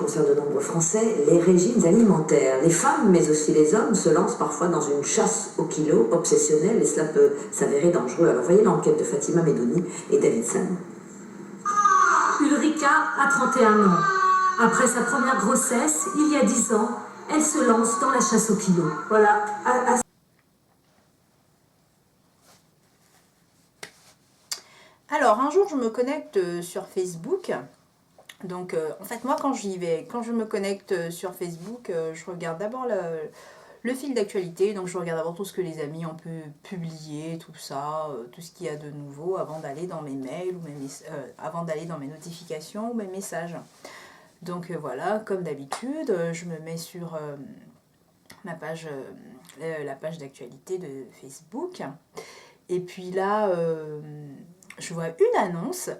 concerne de nombreux Français, les régimes alimentaires. Les femmes, mais aussi les hommes, se lancent parfois dans une chasse au kilo obsessionnelle et cela peut s'avérer dangereux. Alors voyez l'enquête de Fatima Medouni et David San. Ulrika a 31 ans. Après sa première grossesse, il y a 10 ans, elle se lance dans la chasse au kilo. Voilà. Alors, un jour, je me connecte sur Facebook. Donc, en fait, moi, quand je me connecte sur Facebook, je regarde d'abord le fil d'actualité. Donc, je regarde d'abord tout ce que les amis ont pu publier, tout ça, tout ce qu'il y a de nouveau avant d'aller dans mes mails, ou avant d'aller dans mes notifications ou mes messages. Donc, voilà, comme d'habitude, je me mets sur la page d'actualité de Facebook. Et puis là, je vois une annonce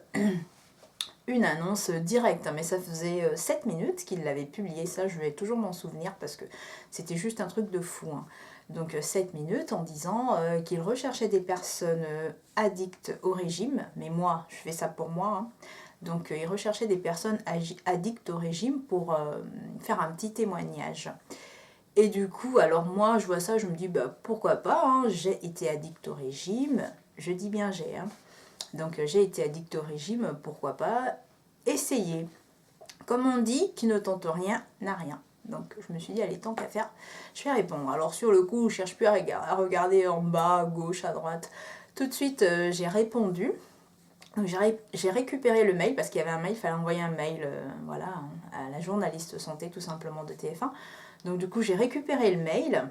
directe, hein, mais ça faisait 7 minutes qu'il l'avait publié, ça je vais toujours m'en souvenir parce que c'était juste un truc de fou. Hein. Donc 7 minutes en disant qu'il recherchait des personnes addictes au régime, mais moi, je fais ça pour moi. Hein. Donc il recherchait des personnes addictes au régime pour faire un petit témoignage. Et du coup, alors moi, je vois ça, je me dis, bah pourquoi pas, hein, j'ai été addict au régime, je dis bien j'ai, hein. Donc j'ai été addict au régime, pourquoi pas essayer. Comme on dit, qui ne tente rien n'a rien. Donc je me suis dit, allez, tant qu'à faire, je vais répondre. Alors sur le coup, je cherche plus à regarder en bas, à gauche, à droite. Tout de suite, j'ai répondu. J'ai récupéré le mail, parce qu'il y avait un mail, il fallait envoyer un mail voilà, à la journaliste santé tout simplement de TF1. Donc du coup, j'ai récupéré le mail.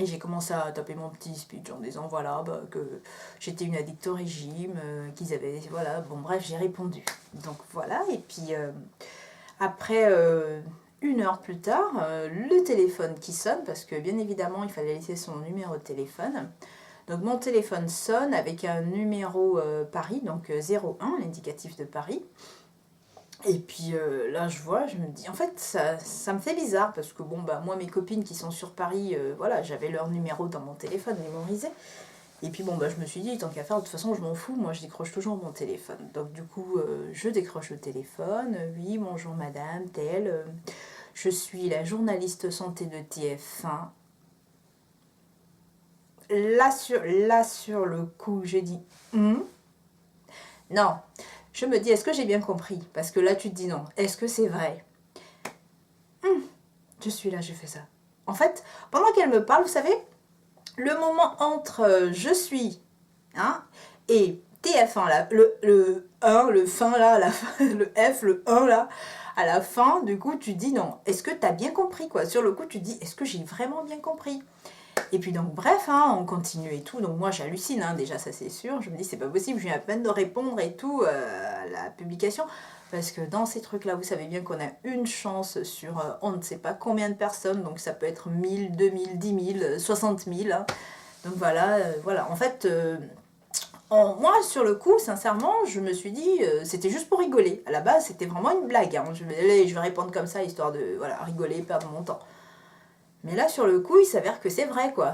Et j'ai commencé à taper mon petit speech en disant voilà bah, que j'étais une addict au régime, qu'ils avaient voilà bon bref j'ai répondu. Donc voilà et puis après 1 heure plus tard le téléphone qui sonne parce que bien évidemment il fallait laisser son numéro de téléphone. Donc mon téléphone sonne avec un numéro Paris donc 01 l'indicatif de Paris. Et puis là je vois, je me dis, en fait ça me fait bizarre parce que bon bah moi mes copines qui sont sur Paris, voilà j'avais leur numéro dans mon téléphone mémorisé. Et puis bon bah je me suis dit tant qu'à faire de toute façon je m'en fous, moi je décroche toujours mon téléphone. Donc du coup je décroche le téléphone, oui bonjour madame, telle, je suis la journaliste santé de TF1. Là sur le coup j'ai dit non. Je me dis, est-ce que j'ai bien compris? Parce que là, tu te dis non. Est-ce que c'est vrai? Je suis là, j'ai fait ça. En fait, pendant qu'elle me parle, vous savez, le moment entre je suis hein, et TF1, là, le 1, le fin là, le F, le 1 là, à la fin, du coup, tu dis non. Est-ce que tu as bien compris quoi? Sur le coup, tu dis, est-ce que j'ai vraiment bien compris? Et puis donc bref, hein, on continue et tout, donc moi j'hallucine, hein, déjà ça c'est sûr, je me dis c'est pas possible, je viens à peine de répondre et tout à la publication, parce que dans ces trucs là, vous savez bien qu'on a une chance sur on ne sait pas combien de personnes, donc ça peut être 1000, 2000, 10 000, 60 000, hein. Donc voilà, voilà, en fait, moi sur le coup, sincèrement, je me suis dit, c'était juste pour rigoler, à la base c'était vraiment une blague, hein. Je vais répondre comme ça, histoire de voilà, rigoler, perdre mon temps. Mais là, sur le coup, il s'avère que c'est vrai, quoi.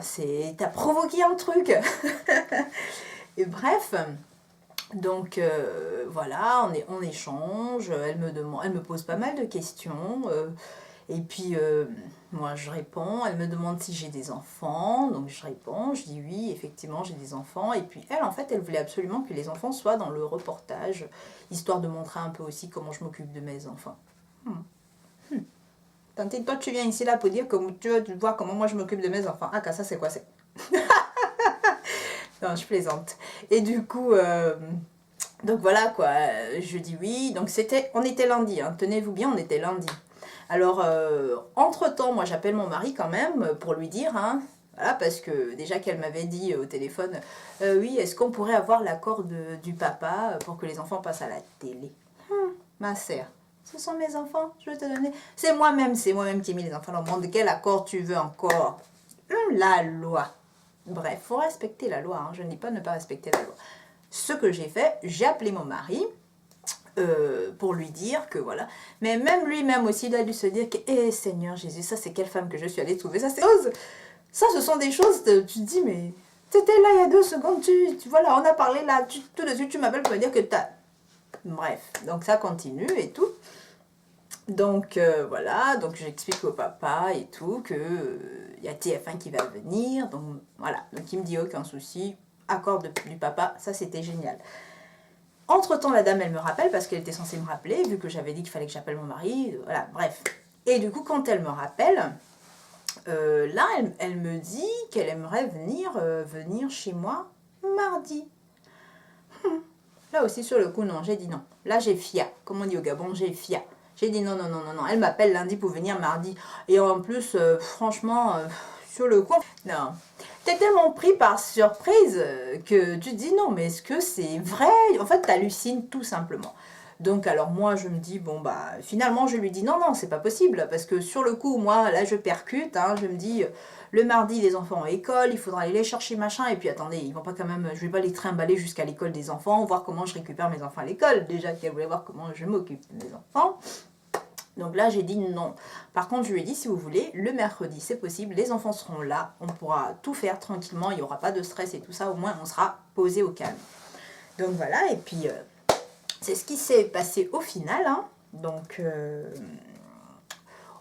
T'as provoqué un truc. Et bref, donc voilà, on échange, elle me pose pas mal de questions. Et puis, moi, je réponds. Elle me demande si j'ai des enfants. Donc, je réponds, je dis oui, effectivement, j'ai des enfants. Et puis, elle, en fait, elle voulait absolument que les enfants soient dans le reportage, histoire de montrer un peu aussi comment je m'occupe de mes enfants. Tantine, toi tu viens ici là pour dire que tu veux voir comment moi je m'occupe de mes enfants. Ah, ça c'est quoi c'est? Non, je plaisante. Et du coup, donc voilà quoi, je dis oui. Donc on était lundi, hein. Tenez-vous bien, on était lundi. Alors, entre-temps, moi j'appelle mon mari quand même pour lui dire, hein, voilà, parce que déjà qu'elle m'avait dit au téléphone, oui, est-ce qu'on pourrait avoir l'accord du papa pour que les enfants passent à la télé? Ma sœur. Ce sont mes enfants, je vais te donner. C'est moi-même qui ai mis les enfants dans le monde. Quel accord tu veux encore? La loi. Bref, faut respecter la loi. Hein. Je ne dis pas ne pas respecter la loi. Ce que j'ai fait, j'ai appelé mon mari pour lui dire que voilà. Mais même lui-même aussi, il a dû se dire que, Seigneur Jésus, ça c'est quelle femme que je suis allée trouver. Ça, ce sont des choses, tu te dis, mais t'étais là il y a 2 secondes, voilà, on a parlé là, tout de suite tu m'appelles pour me dire que t'as... Bref, donc ça continue et tout. Donc voilà, donc j'explique au papa et tout que y a TF1 qui va venir, donc voilà, donc il me dit aucun souci, accord du papa, ça c'était génial. Entre-temps, la dame, elle me rappelle, parce qu'elle était censée me rappeler, vu que j'avais dit qu'il fallait que j'appelle mon mari, voilà, bref. Et du coup, quand elle me rappelle, là, elle me dit qu'elle aimerait venir chez moi mardi. Là aussi, sur le coup, non, j'ai dit non. Là, j'ai fia, comme on dit au Gabon, j'ai fia. J'ai dit non, non, non, non, non. Elle m'appelle lundi pour venir mardi. Et en plus, franchement, sur le coup, non. T'es tellement pris par surprise que tu te dis non, mais est-ce que c'est vrai? En fait, t'hallucines tout simplement. Donc, alors moi, je me dis, bon, bah, finalement, je lui dis non, non, c'est pas possible. Parce que sur le coup, moi, là, je percute. Hein, je me dis, le mardi, les enfants ont école, il faudra aller les chercher, machin. Et puis, attendez, ils vont pas quand même, je vais pas les trimballer jusqu'à l'école des enfants, voir comment je récupère mes enfants à l'école. Déjà qu'elle voulait voir comment je m'occupe de mes enfants. Donc là, j'ai dit non. Par contre, je lui ai dit, si vous voulez, le mercredi, c'est possible, les enfants seront là, on pourra tout faire tranquillement, il n'y aura pas de stress et tout ça, au moins on sera posé au calme. Donc voilà, et puis c'est ce qui s'est passé au final. Hein. Donc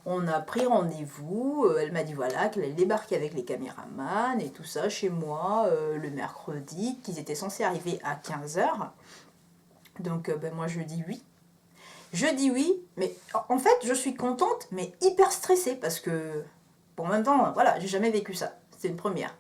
on a pris rendez-vous, elle m'a dit voilà, qu'elle allait débarquer avec les caméramans et tout ça chez moi le mercredi, qu'ils étaient censés arriver à 15 h. Donc ben, moi je dis oui. Je dis oui, mais en fait, je suis contente, mais hyper stressée, parce que, bon, en même temps, voilà, j'ai jamais vécu ça, c'est une première.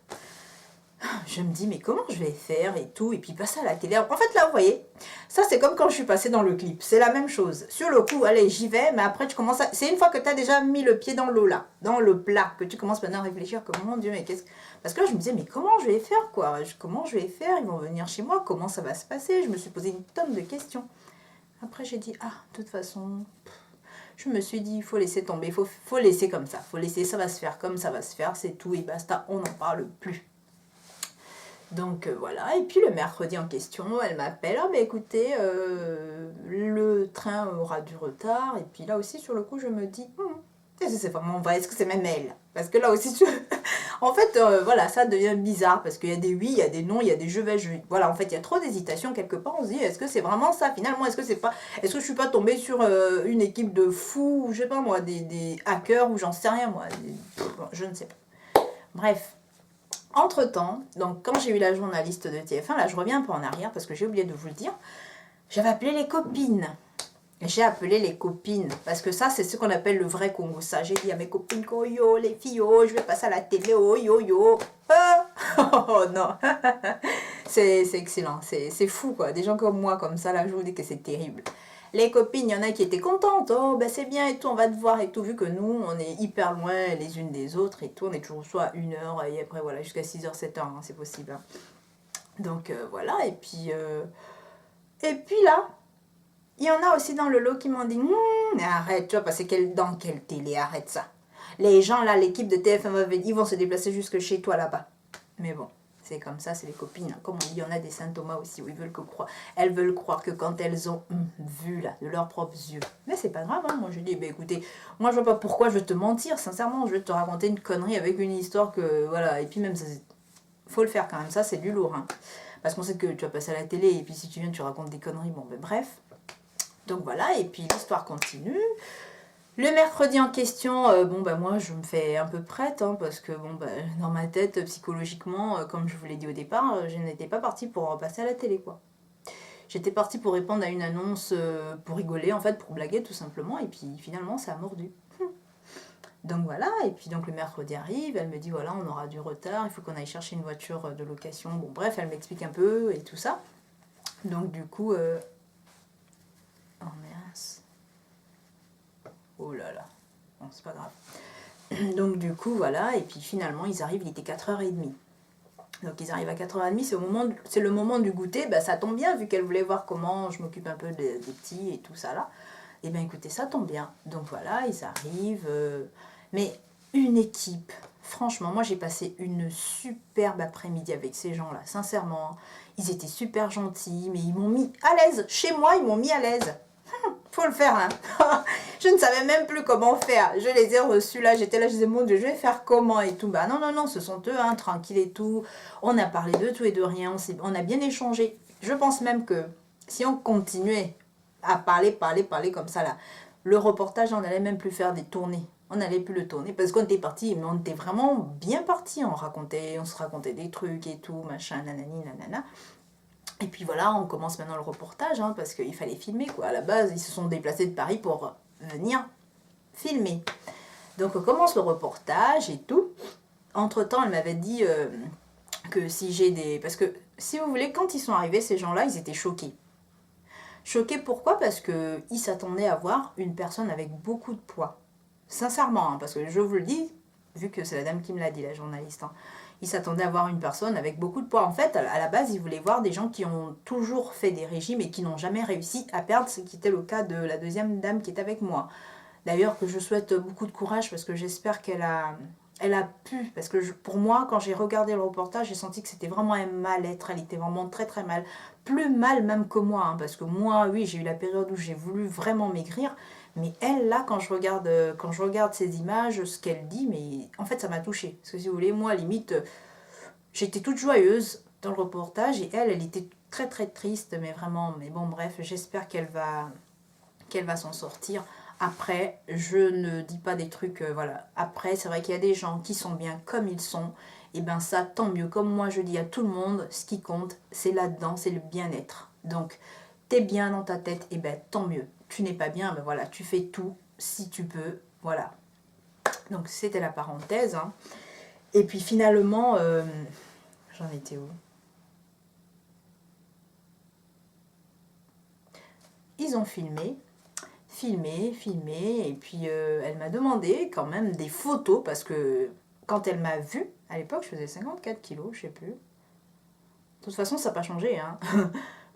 Je me dis, mais comment je vais faire et tout, et puis passer à la télé. En fait, là, vous voyez, ça, c'est comme quand je suis passée dans le clip, c'est la même chose. Sur le coup, allez, j'y vais, mais après, tu commences à... C'est une fois que tu as déjà mis le pied dans l'eau, là, dans le plat, que tu commences maintenant à réfléchir, comme, mon Dieu, mais qu'est-ce que... Parce que là, je me disais, mais comment je vais faire, quoi? Comment je vais faire? Ils vont venir chez moi, comment ça va se passer? Je me suis posé une tonne de questions. Après, j'ai dit, ah, de toute façon, je me suis dit, il faut laisser tomber, faut laisser comme ça, faut laisser, ça va se faire comme ça va se faire, c'est tout, et basta, on n'en parle plus. Donc voilà, et puis le mercredi en question, elle m'appelle, ah, mais écoutez, le train aura du retard, et puis là aussi, sur le coup, je me dis, est-ce que c'est vraiment vrai, est-ce que c'est même elle? Parce que là aussi, en fait, voilà, ça devient bizarre, parce qu'il y a des oui, il y a des non, il y a des je vais, voilà, en fait, il y a trop d'hésitation quelque part, on se dit, est-ce que c'est vraiment ça, finalement, est-ce que c'est pas, est-ce que je suis pas tombée sur une équipe de fous, ou je sais pas moi, des hackers, ou j'en sais rien, moi, je ne sais pas. Bref. Entre-temps, donc quand j'ai eu la journaliste de TF1, là je reviens un peu en arrière, parce que j'ai oublié de vous le dire, j'avais appelé les copines. J'ai appelé les copines, parce que ça, c'est ce qu'on appelle le vrai Congo. Ça, j'ai dit à mes copines, oh yo, les filles, oh, je vais passer à la télé, oh yo yo. Oh non, c'est excellent, c'est fou quoi. Des gens comme moi, comme ça, là, je vous dis que c'est terrible. Les copines, il y en a qui étaient contentes, oh ben c'est bien et tout, on va te voir et tout, vu que nous, on est hyper loin les unes des autres et tout, on est toujours soit 1 heure et après voilà, jusqu'à 6 h, 7 h, hein, c'est possible. Hein. Donc voilà, et puis là, il y en a aussi dans le lot qui m'ont dit arrête, tu vois, parce que dans quelle télé, arrête ça. Les gens là, l'équipe de TF1, ils vont se déplacer jusque chez toi là-bas. Mais bon, c'est comme ça, c'est les copines. Hein. Comme on dit, il y en a des Saint Thomas aussi où elles veulent croire que quand elles ont vu là, de leurs propres yeux. Mais c'est pas grave, hein. Moi je dis, bah, écoutez, moi je vois pas pourquoi je vais te mentir, sincèrement, je vais te raconter une connerie avec une histoire que, voilà, et puis même, ça, faut le faire quand même, ça c'est du lourd. Hein. Parce qu'on sait que tu vas passer à la télé, et puis si tu viens, tu racontes des conneries, bon ben bref. Donc voilà, et puis l'histoire continue. Le mercredi en question, bon bah moi je me fais un peu prête, hein, parce que bon bah dans ma tête, psychologiquement, comme je vous l'ai dit au départ, je n'étais pas partie pour passer à la télé quoi. J'étais partie pour répondre à une annonce, pour rigoler en fait, pour blaguer tout simplement, et puis finalement ça a mordu. Donc voilà, et puis donc le mercredi arrive, elle me dit voilà on aura du retard, il faut qu'on aille chercher une voiture de location, bon bref elle m'explique un peu et tout ça. Donc du coup... Oh mince. Oh là là. Bon, c'est pas grave. Donc du coup, voilà. Et puis finalement, ils arrivent, il était 4 h 30. Donc ils arrivent à 4 h 30, c'est le moment du goûter. Bah, ça tombe bien, vu qu'elle voulait voir comment je m'occupe un peu des petits et tout ça là. Et bien écoutez, ça tombe bien. Donc voilà, ils arrivent. Mais une équipe. Franchement, moi j'ai passé une superbe après-midi avec ces gens-là. Sincèrement, ils étaient super gentils, mais ils m'ont mis à l'aise. Chez moi, ils m'ont mis à l'aise. Faut le faire, hein. Je ne savais même plus comment faire. Je les ai reçus là, j'étais là, je disais, mon Dieu, je vais faire comment et tout. Bah non, non, non, ce sont eux, hein, tranquille et tout. On a parlé de tout et de rien, on a bien échangé. Je pense même que si on continuait à parler comme ça là, Le reportage, on n'allait même plus faire des tournées. On n'allait plus le tourner parce qu'on était parti, mais on était vraiment bien parti. On se racontait des trucs et tout, machin, nanani, nanana. Et puis voilà, on commence maintenant le reportage, hein, parce qu'il fallait filmer, quoi. À la base, ils se sont déplacés de Paris pour venir filmer. Donc on commence le reportage et tout. Entre-temps, elle m'avait dit que si j'ai des... Parce que, si vous voulez, quand ils sont arrivés, ces gens-là, ils étaient choqués. Choqués pourquoi? Parce qu'ils s'attendaient à voir une personne avec beaucoup de poids. Sincèrement, hein, parce que je vous le dis, vu que c'est la dame qui me l'a dit, la journaliste, hein, ils s'attendaient à voir une personne avec beaucoup de poids. En fait, à la base, ils voulaient voir des gens qui ont toujours fait des régimes et qui n'ont jamais réussi à perdre, ce qui était le cas de la deuxième dame qui est avec moi. D'ailleurs, que je souhaite beaucoup de courage parce que j'espère qu'elle a pu. Parce que pour moi, quand j'ai regardé le reportage, j'ai senti que c'était vraiment un mal-être. Elle était vraiment très très mal. Plus mal même que moi. Hein, parce que moi, oui, j'ai eu la période où j'ai voulu vraiment maigrir. Mais elle, là, quand je regarde ces images, ce qu'elle dit, mais en fait, ça m'a touchée. Parce que si vous voulez, moi, limite, j'étais toute joyeuse dans le reportage. Et elle était très très triste. Mais vraiment, mais bon, bref, j'espère qu'elle va s'en sortir. Après, je ne dis pas des trucs, voilà. Après, c'est vrai qu'il y a des gens qui sont bien comme ils sont. Et ben ça, tant mieux. Comme moi, je dis à tout le monde, ce qui compte, c'est là-dedans, c'est le bien-être. Donc, t'es bien dans ta tête, et ben tant mieux. Tu n'es pas bien, ben voilà, tu fais tout si tu peux, voilà. Donc, c'était la parenthèse. Hein. Et puis, finalement, j'en étais où? Ils ont filmé, et puis elle m'a demandé quand même des photos, parce que quand elle m'a vue, à l'époque je faisais 54 kilos, je sais plus. De toute façon ça n'a pas changé. Hein.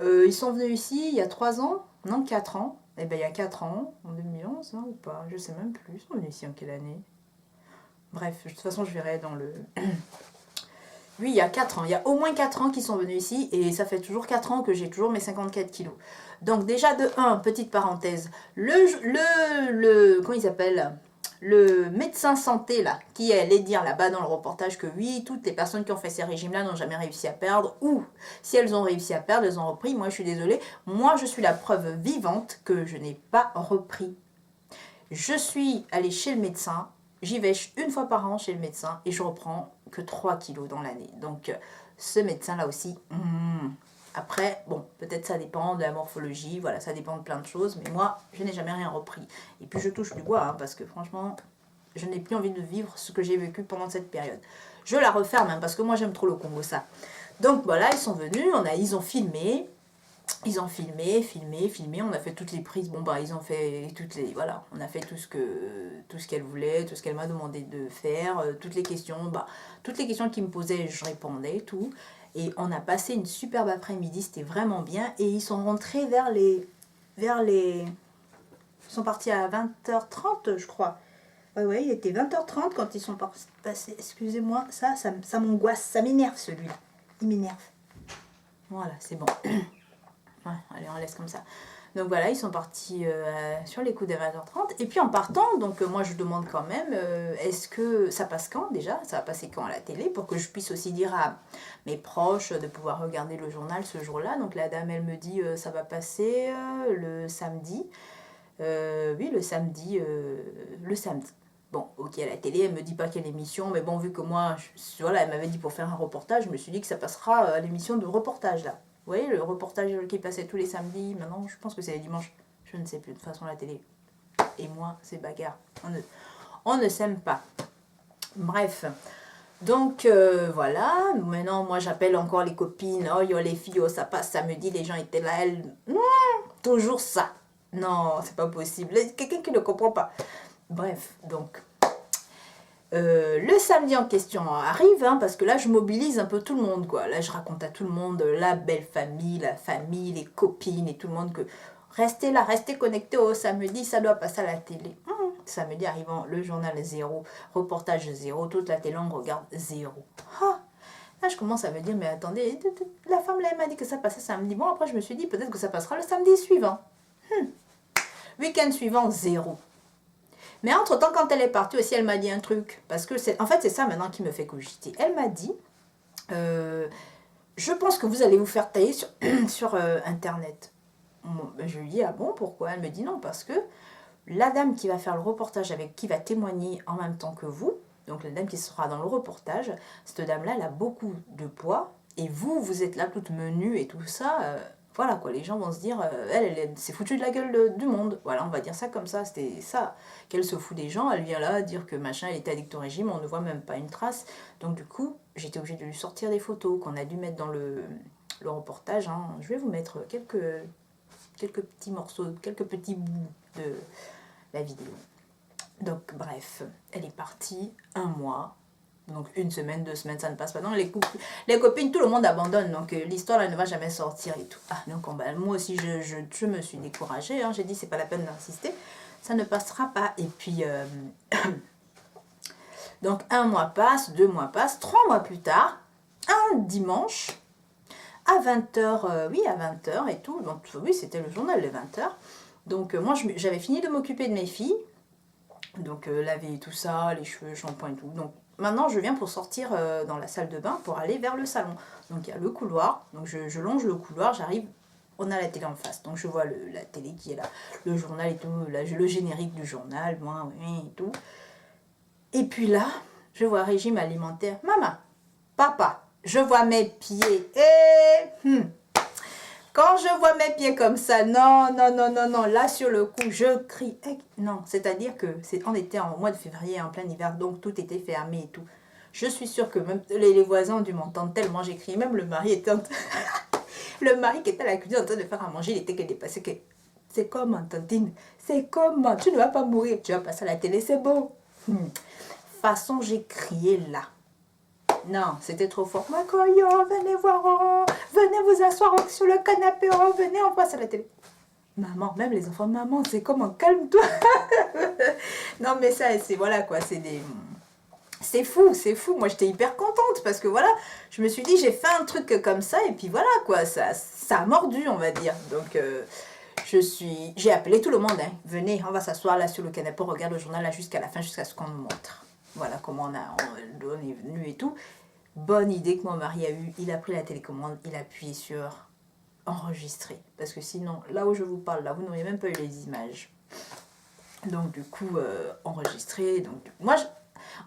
Ils sont venus ici il y a 3 ans, non 4 ans, et bien il y a 4 ans, en 2011 hein, ou pas, je sais même plus, ils sont venus ici en quelle année? Bref, de toute façon je verrai dans le... Oui, il y a 4 ans. Il y a au moins 4 ans qu'ils sont venus ici et ça fait toujours 4 ans que j'ai toujours mes 54 kilos. Donc déjà de 1, petite parenthèse, comment il s'appelle? Le médecin santé là, qui allait dire là-bas dans le reportage que oui, toutes les personnes qui ont fait ces régimes-là n'ont jamais réussi à perdre, ou si elles ont réussi à perdre, elles ont repris. Moi je suis désolée, moi je suis la preuve vivante que je n'ai pas repris. Je suis allée chez le médecin, j'y vais une fois par an chez le médecin et je reprends que 3 kilos dans l'année. Donc ce médecin-là aussi, après, bon, peut-être ça dépend de la morphologie, voilà, ça dépend de plein de choses, mais moi, je n'ai jamais rien repris. Et puis je touche du bois, hein, parce que franchement, je n'ai plus envie de vivre ce que j'ai vécu pendant cette période. Je la referme, hein, parce que moi j'aime trop le Congo, ça. Donc voilà, ils sont venus, ils ont filmé, on a fait toutes les prises, bon bah ils ont fait toutes les, voilà, on a fait tout ce qu'elle voulait, tout ce qu'elle m'a demandé de faire, toutes les questions qu'ils me posaient, je répondais, tout. Et on a passé une superbe après-midi, c'était vraiment bien. Et ils sont rentrés ils sont partis à 20h30, je crois. Ouais, il était 20h30 quand ils sont passés. Excusez-moi, ça m'angoisse, ça m'énerve celui-là. Il m'énerve. Voilà, c'est bon. Ouais, allez, on laisse comme ça. Donc voilà, ils sont partis sur les coups des 20h30. Et puis en partant, donc moi je demande quand même, est-ce que ça passe quand déjà? Ça va passer quand à la télé? Pour que je puisse aussi dire à mes proches de pouvoir regarder le journal ce jour-là. Donc la dame, elle me dit, ça va passer le samedi. Oui, le samedi. Bon, ok, à la télé, elle me dit pas quelle émission, mais bon, vu que moi, voilà, elle m'avait dit pour faire un reportage, je me suis dit que ça passera à l'émission de reportage là. Vous voyez, le reportage qui passait tous les samedis, maintenant je pense que c'est les dimanches, je ne sais plus, de toute façon la télé. Et moi, c'est bagarre. On ne s'aime pas. Bref. Donc voilà, maintenant moi j'appelle encore les copines, oh yo les filles, oh ça passe samedi, les gens étaient là, elles, toujours ça. Non, c'est pas possible, quelqu'un qui ne comprend pas. Bref, donc... le samedi en question arrive, hein, parce que là je mobilise un peu tout le monde, quoi. Là je raconte à tout le monde, la belle famille, la famille, les copines et tout le monde que restez là, restez connectés au samedi, ça doit passer à la télé. Samedi arrivant, le journal 0, reportage 0, toute la télé on regarde 0. Ah, là je commence à me dire, mais attendez, la femme là elle m'a dit que ça passait samedi. Bon après je me suis dit peut-être que ça passera le samedi suivant. Week-end suivant 0. Mais entre-temps, quand elle est partie aussi, elle m'a dit un truc. Parce que en fait, c'est ça maintenant qui me fait cogiter. Elle m'a dit, je pense que vous allez vous faire tailler sur Internet. Bon, ben, je lui dis, ah bon, pourquoi? Elle me dit non, parce que la dame qui va faire le reportage, avec qui va témoigner en même temps que vous, donc la dame qui sera dans le reportage, cette dame-là, elle a beaucoup de poids, et vous, vous êtes là toute menue et tout ça, voilà quoi, les gens vont se dire, elle s'est foutue de la gueule du monde, voilà, on va dire ça comme ça, c'était ça, qu'elle se fout des gens, elle vient là dire que machin, elle était addict au régime, on ne voit même pas une trace, donc du coup, j'étais obligée de lui sortir des photos qu'on a dû mettre dans le reportage, hein. Je vais vous mettre quelques petits morceaux, quelques petits bouts de la vidéo. Donc bref, elle est partie 1 mois, donc 1 semaine, 2 semaines, ça ne passe pas. Non, les copines, tout le monde abandonne, donc l'histoire elle ne va jamais sortir et tout. Ah, donc moi aussi je me suis découragée, hein. J'ai dit c'est pas la peine d'insister, ça ne passera pas. Et puis donc 1 mois passe, 2 mois passent, 3 mois plus tard, un dimanche, à 20h, oui à 20h et tout, donc oui c'était le journal de 20h. Donc moi j'avais fini de m'occuper de mes filles, donc laver tout ça, les cheveux, shampoing et tout. Donc maintenant je viens pour sortir dans la salle de bain pour aller vers le salon. Donc il y a le couloir, donc je longe le couloir, j'arrive, on a la télé en face. Donc je vois la télé qui est là, le journal et tout, le générique du journal, moi, oui, et tout. Et puis là, je vois régime alimentaire. Maman, papa, je vois mes pieds. Quand je vois mes pieds comme ça, non, non, non, non, non, là sur le coup, je crie. Non, c'est-à-dire que on était en mois de février, en plein hiver, donc tout était fermé et tout. Je suis sûre que même les voisins ont dû m'entendre tellement j'ai crié. Même le mari était le mari qui était à la cuisine en train de faire à manger, il était dépassé. C'est comment, Tantine? C'est comment? Tu ne vas pas mourir, tu vas passer à la télé, c'est beau. Façon, j'ai crié là. Non, c'était trop fort. Makoyo, venez voir, oh, venez vous asseoir sur le canapé, oh, venez, on passe à la télé. Maman, même les enfants, maman, c'est comment, calme-toi. Non, mais ça, c'est, voilà quoi, c'est des... C'est fou, c'est fou. Moi, j'étais hyper contente parce que voilà, je me suis dit, j'ai fait un truc comme ça et puis voilà quoi, ça a mordu, on va dire. Donc, j'ai appelé tout le monde, hein. Venez, on va s'asseoir là sur le canapé, on regarde le journal là jusqu'à la fin, jusqu'à ce qu'on nous montre. Voilà comment on est venu et tout. Bonne idée que mon mari a eue. Il a pris la télécommande, il a appuyé sur enregistrer. Parce que sinon, là où je vous parle, là, vous n'auriez même pas eu les images. Donc du coup, enregistrer. Donc, moi,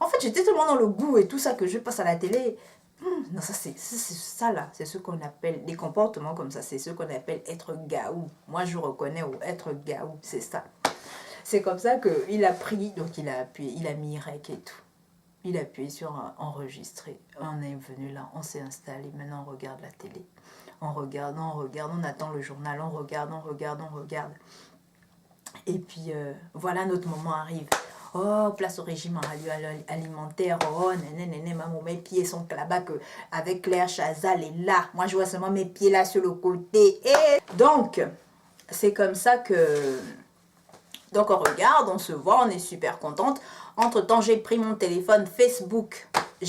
en fait, j'étais tellement dans le goût et tout ça que je passe à la télé. Non, ça c'est ça là. C'est ce qu'on appelle, des comportements comme ça, c'est ce qu'on appelle être gaou. Moi, je reconnais au être gaou, c'est ça. C'est comme ça qu'il a pris, donc il a appuyé, il a mis rec et tout. Il a appuyé sur enregistrer. On est venu là, on s'est installé. Maintenant, on regarde la télé. On regarde, on attend le journal, on regarde. Et puis, voilà, notre moment arrive. Oh, place au régime alimentaire. Oh, néné, maman, mes pieds sont là-bas avec Claire Chazal est là. Moi, je vois seulement mes pieds là sur le côté. Et donc, c'est comme ça que... Donc on regarde, on se voit, on est super contente. Entre-temps, j'ai pris mon téléphone Facebook. Vu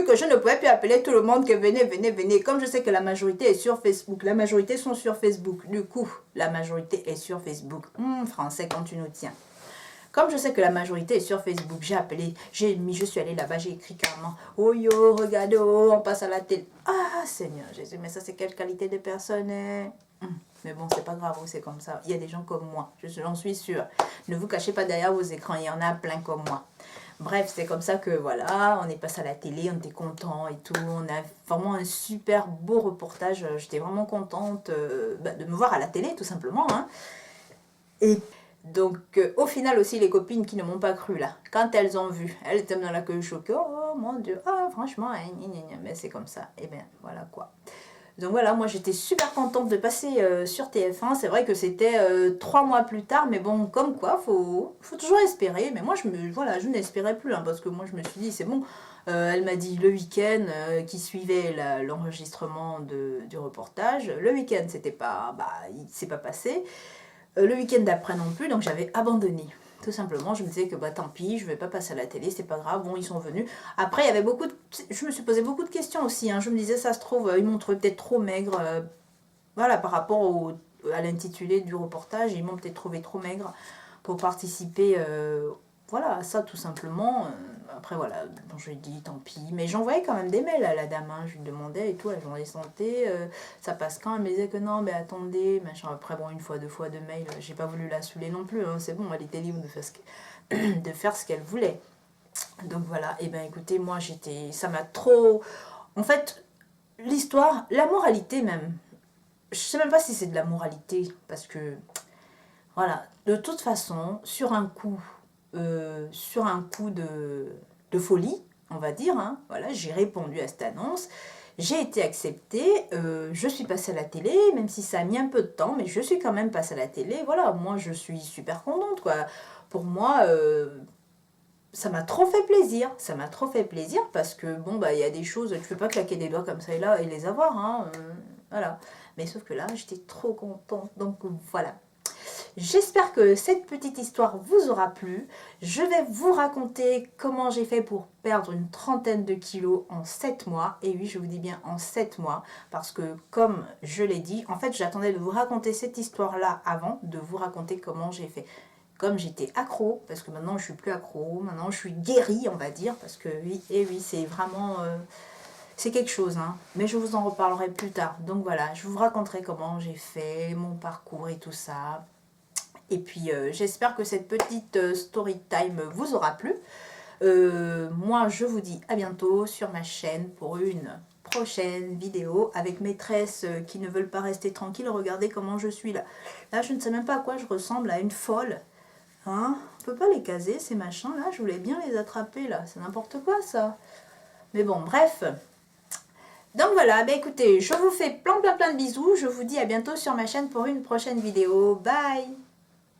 que je ne pouvais plus appeler tout le monde que venez. Comme je sais que la majorité est sur Facebook. La majorité sont sur Facebook. Du coup, la majorité est sur Facebook. Français, quand tu nous tiens. Comme je sais que la majorité est sur Facebook, j'ai appelé, je suis allée là-bas, j'ai écrit carrément, oh yo, regarde, oh, on passe à la télé. Ah, Seigneur Jésus, mais ça c'est quelle qualité de personne, hein? Mais bon, c'est pas grave, c'est comme ça. Il y a des gens comme moi, j'en suis sûre. Ne vous cachez pas derrière vos écrans, il y en a plein comme moi. Bref, c'est comme ça que voilà, on est passé à la télé, on était contents et tout. On a vraiment un super beau reportage. J'étais vraiment contente de me voir à la télé, tout simplement. Hein. Et donc, au final aussi, les copines qui ne m'ont pas cru là, quand elles ont vu, elles étaient dans la queue choquée. Oh mon Dieu, ah franchement, mais c'est comme ça. Et bien, voilà quoi. Donc voilà, moi j'étais super contente de passer sur TF1. C'est vrai que c'était 3 mois plus tard, mais bon, comme quoi, faut toujours espérer. Mais moi, je n'espérais plus, hein, parce que moi je me suis dit, c'est bon. Elle m'a dit le week-end qui suivait l'enregistrement du reportage. Le week-end, il ne s'est pas passé. Le week-end d'après non plus, donc j'avais abandonné. Tout simplement, je me disais que tant pis, je ne vais pas passer à la télé, c'est pas grave, bon, ils sont venus. Après, il y avait je me suis posé beaucoup de questions aussi, hein. Je me disais, ça se trouve, ils m'ont trouvé peut-être trop maigre, voilà, par rapport à l'intitulé du reportage, ils m'ont peut-être trouvé trop maigre pour participer, voilà, à ça tout simplement. après voilà, bon, je lui ai dit tant pis, mais j'envoyais quand même des mails à la dame, hein. Je lui demandais et tout, à la journée santé, ça passe quand? Elle me disait que non, mais attendez, machin. Après bon, une fois, deux fois de mail, j'ai pas voulu la saouler non plus, hein. C'est bon, elle était libre de faire de faire ce qu'elle voulait. Donc voilà, et ben écoutez, moi ça m'a trop... En fait, l'histoire, la moralité même, je sais même pas si c'est de la moralité, parce que, voilà, de toute façon, sur un coup de folie, on va dire, hein, voilà, j'ai répondu à cette annonce, j'ai été acceptée, je suis passée à la télé, même si ça a mis un peu de temps, mais je suis quand même passée à la télé, voilà, moi je suis super contente, quoi. Pour moi, ça m'a trop fait plaisir, parce que, bon, bah, il y a des choses, tu peux pas claquer des doigts comme ça et là et les avoir, hein, voilà. Mais sauf que là, j'étais trop contente, donc voilà. J'espère que cette petite histoire vous aura plu. Je vais vous raconter comment j'ai fait pour perdre une trentaine de kilos en 7 mois. Et oui, je vous dis bien en 7 mois. Parce que comme je l'ai dit, en fait, j'attendais de vous raconter cette histoire-là avant de vous raconter comment j'ai fait. Comme j'étais accro, parce que maintenant je suis plus accro, maintenant je suis guérie, on va dire. Parce que oui, et oui, c'est vraiment... c'est quelque chose, hein, mais je vous en reparlerai plus tard. Donc voilà, je vous raconterai comment j'ai fait, mon parcours et tout ça. Et puis j'espère que cette petite story time vous aura plu. Moi je vous dis à bientôt sur ma chaîne pour une prochaine vidéo avec mes tresses qui ne veulent pas rester tranquilles. Regardez comment je suis là. Là je ne sais même pas à quoi je ressemble, à une folle. Hein, on peut pas les caser ces machins là, je voulais bien les attraper là, c'est n'importe quoi ça. Mais bon bref. Donc voilà, bah écoutez, je vous fais plein de bisous. Je vous dis à bientôt sur ma chaîne pour une prochaine vidéo. Bye!